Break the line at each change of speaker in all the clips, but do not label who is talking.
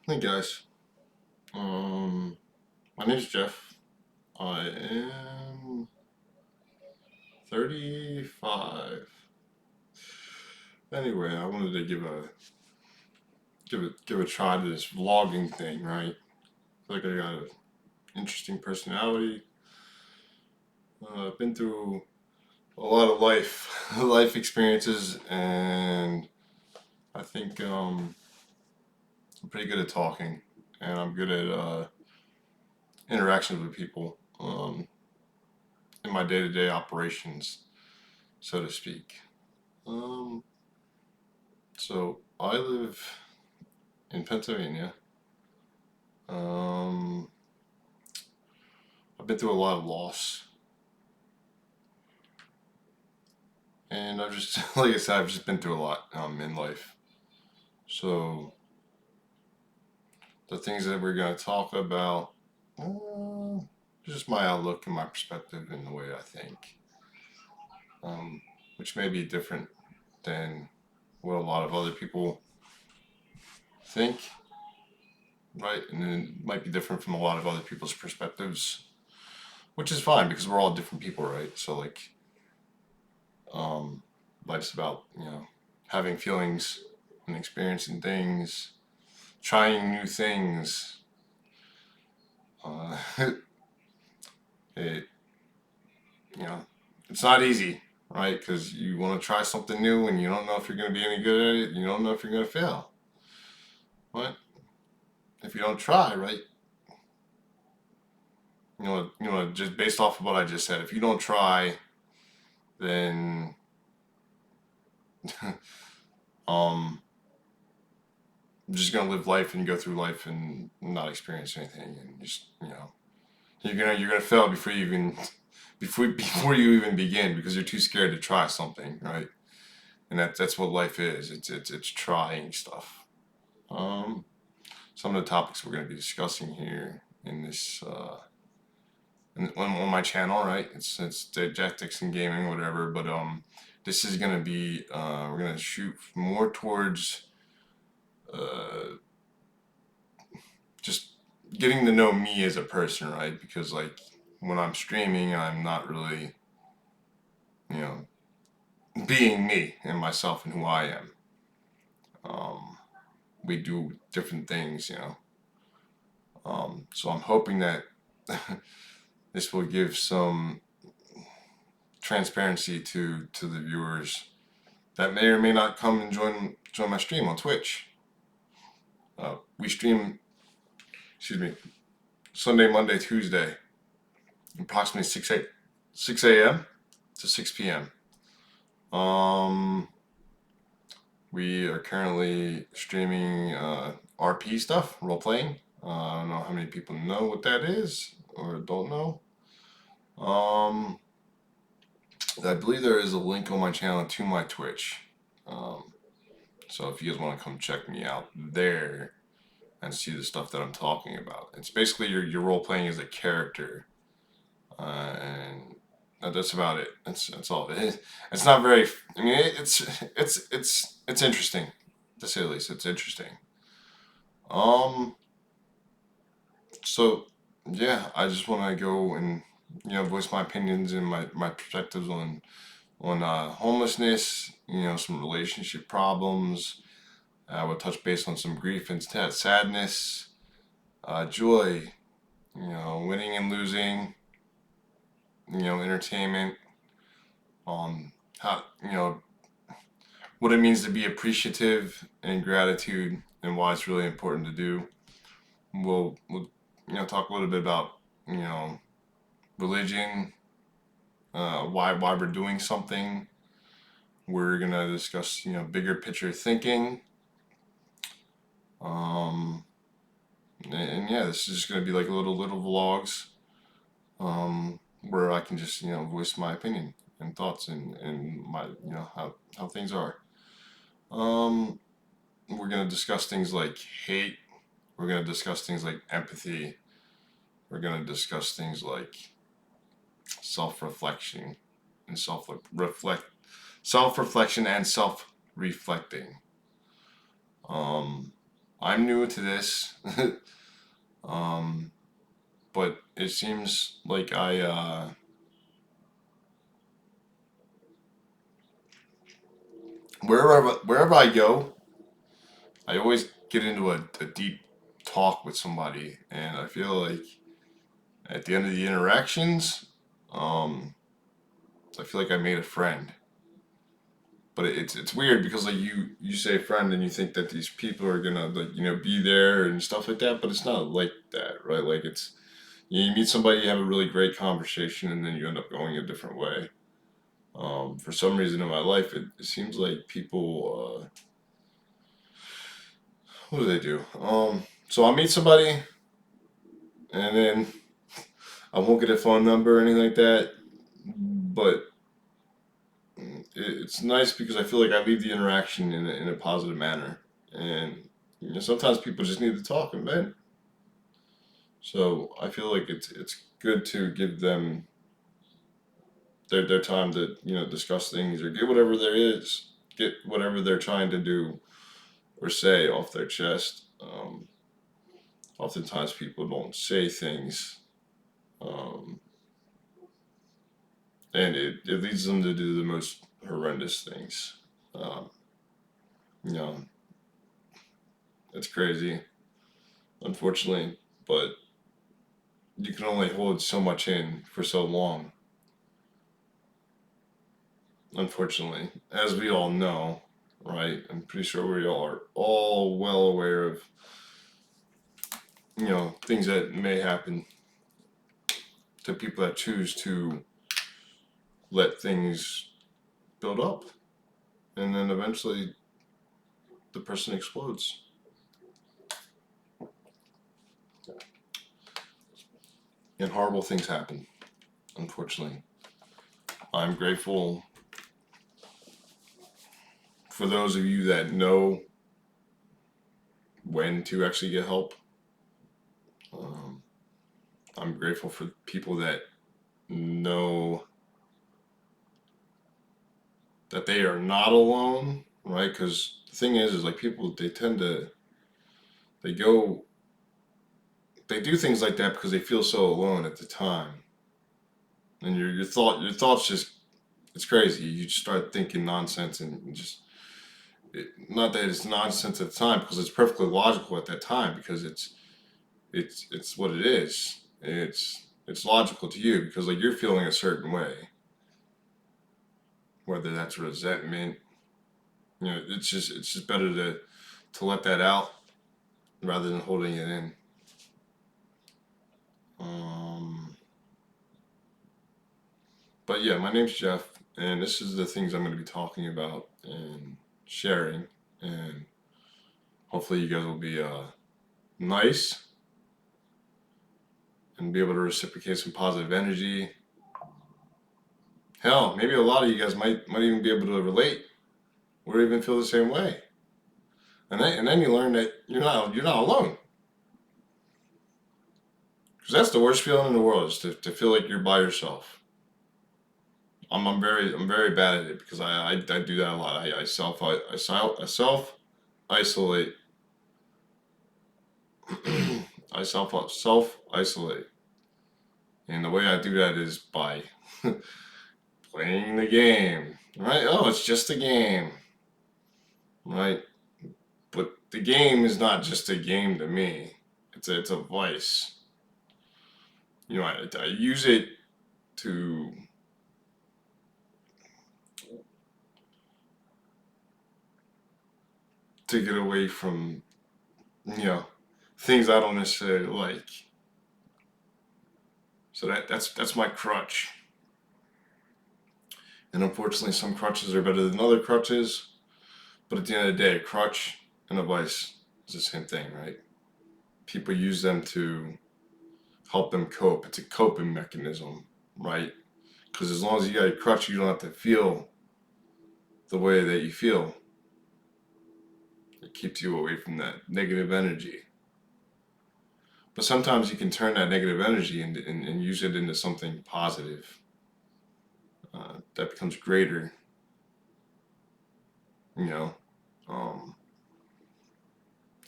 Hey guys, my name's Jeff. I am 35. Anyway, I wanted to give a try to this vlogging thing, right? I feel like I got an interesting personality. I've been through a lot of life experiences, and I think I'm pretty good at talking, and I'm good at interactions with people in my day-to-day operations, so to speak. Um, So I live in Pennsylvania. Um, I've been through a lot of loss, and I've just, like I said, I've just been through a lot in life. So the things that we're gonna talk about, uh, just my outlook and my perspective and the way I think, um, which may be different than what a lot of other people think, right? And then it might be different from a lot of other people's perspectives, which is fine because we're all different people, right? So like Um, life's about, having feelings and experiencing things, trying new things. Uh, it, you know, it's not easy, right? Because you want to try something new and you don't know if you're going to be any good at it. You don't know if you're going to fail. But if you don't try, right? Just based off of what I just said, if you don't try, then um, you're just gonna live life and go through life and not experience anything, and just you're gonna fail before you even begin because you're too scared to try something, right? And that's what life is. It's trying stuff. Um, some of the topics we're gonna be discussing here in this on my channel, right? It's didactics and gaming, whatever. But this is gonna be we're gonna shoot more towards uh just getting to know me as a person, right? Because like when I'm streaming, I'm not really you know being me and myself and who I am. Um, we do different things, so I'm hoping that this will give some transparency to the viewers that may or may not come and join my stream on Twitch. We stream, excuse me, Sunday, Monday, Tuesday, approximately 6 a.m. to 6 p.m. Um, we are currently streaming RP stuff, role playing. I don't know how many people know what that is or don't know. Um, I believe there is a link on my channel to my Twitch. Um, so if you guys want to come check me out there and see the stuff that I'm talking about, it's basically your role playing as a character, and that's about it. That's all it is. It's not very. I mean, it's interesting to say the least. It's interesting. Um, so yeah, I just want to go and voice my opinions and my perspectives on homelessness, some relationship problems. I will touch base on some grief and sadness, joy, winning and losing, entertainment, how, what it means to be appreciative and gratitude and why it's really important to do. We'll talk a little bit about, you know, religion, why we're doing something. We're gonna discuss, bigger picture thinking. Um, and yeah, this is just gonna be like little vlogs, where I can just voice my opinion and thoughts and my how things are. Um, we're gonna discuss things like hate. We're gonna discuss things like empathy. We're gonna discuss things like self reflection and self reflection and self reflecting. Um, I'm new to this, um, but it seems like wherever I go, I always get into a deep talk with somebody, and I feel like at the end of the interactions, um, I feel like I made a friend. But it's weird because like you say friend and you think that these people are gonna like be there and stuff like that, but it's not like that, right? Like it's you meet somebody, you have a really great conversation, and then you end up going a different way. For some reason in my life, it seems like people, what do they do? So I meet somebody, and then I won't get a phone number or anything like that, but it's nice because I feel like I leave the interaction in a positive manner, and sometimes people just need to talk and vent. So I feel like it's good to give them their time to discuss things or get whatever they're trying to do or say off their chest. Oftentimes people don't say things, um, and it leads them to do the most horrendous things. Um, you know, it's crazy, unfortunately, but you can only hold so much in for so long. Unfortunately, as we all know, right? I'm pretty sure we all are all well aware of things that may happen to people that choose to let things build up, and then eventually the person explodes, and horrible things happen. Unfortunately, I'm grateful for those of you that know when to actually get help. Um, I'm grateful for people that know that they are not alone, right? Because the thing is like people they tend to they go they do things like that because they feel so alone at the time, and your thoughts just it's crazy. You just start thinking nonsense and just not that it's nonsense at the time because it's perfectly logical at that time because it's what it is. It's logical to you because like you're feeling a certain way, whether that's resentment. It's just better to let that out rather than holding it in. Um, but yeah, my name's Jeff, and this is the things I'm going to be talking about and sharing, and hopefully you guys will be nice and be able to reciprocate some positive energy. Hell, maybe a lot of you guys might even be able to relate or even feel the same way, and then you learn that you're not alone. Because that's the worst feeling in the world is to feel like you're by yourself. I'm very bad at it because I do that a lot. I self isolate. I self isolate, and the way I do that is by playing the game. Right? Oh, it's just a game, right? But the game is not just a game to me. It's a vice. I use it to get away from you know things I don't necessarily like. So that's my crutch. And unfortunately, some crutches are better than other crutches. But at the end of the day, a crutch and a vice is the same thing, right? People use them to help them cope. It's a coping mechanism, right? Because as long as you got a crutch, you don't have to feel the way that you feel. It keeps you away from that negative energy. But sometimes you can turn that negative energy and use it into something positive that becomes greater, you know. Um,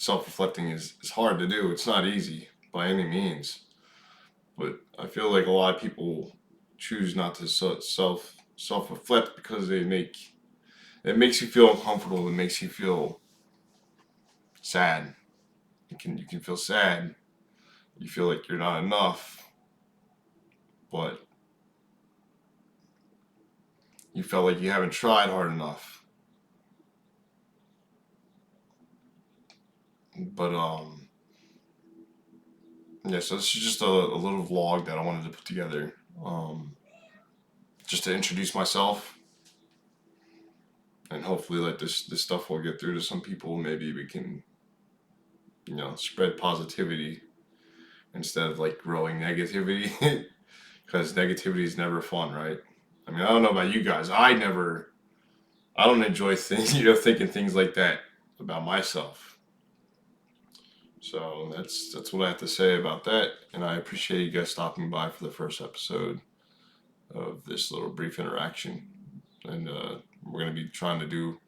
self-reflecting is hard to do. It's not easy by any means. But I feel like a lot of people choose not to self-reflect because it makes you feel uncomfortable. It makes you feel sad. You can feel sad. You feel like you're not enough, but you felt like you haven't tried hard enough. But yeah. So this is just a little vlog that I wanted to put together, just to introduce myself, and hopefully, like this stuff will get through to some people. Maybe we can, spread positivity instead of like growing negativity, because negativity is never fun, right? I mean, I don't know about you guys. I don't enjoy things, thinking things like that about myself. So that's what I have to say about that. And I appreciate you guys stopping by for the first episode of this little brief interaction. And we're gonna be trying to do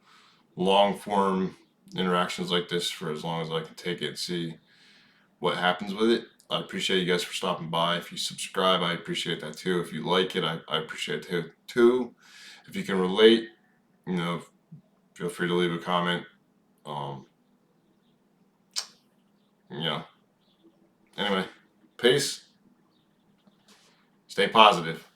long form interactions like this for as long as I can take it and see what happens with it. I appreciate you guys for stopping by. If you subscribe, I appreciate that too. If you like it, I appreciate it too. If you can relate, you know, feel free to leave a comment. Um, yeah. Anyway, peace. Stay positive.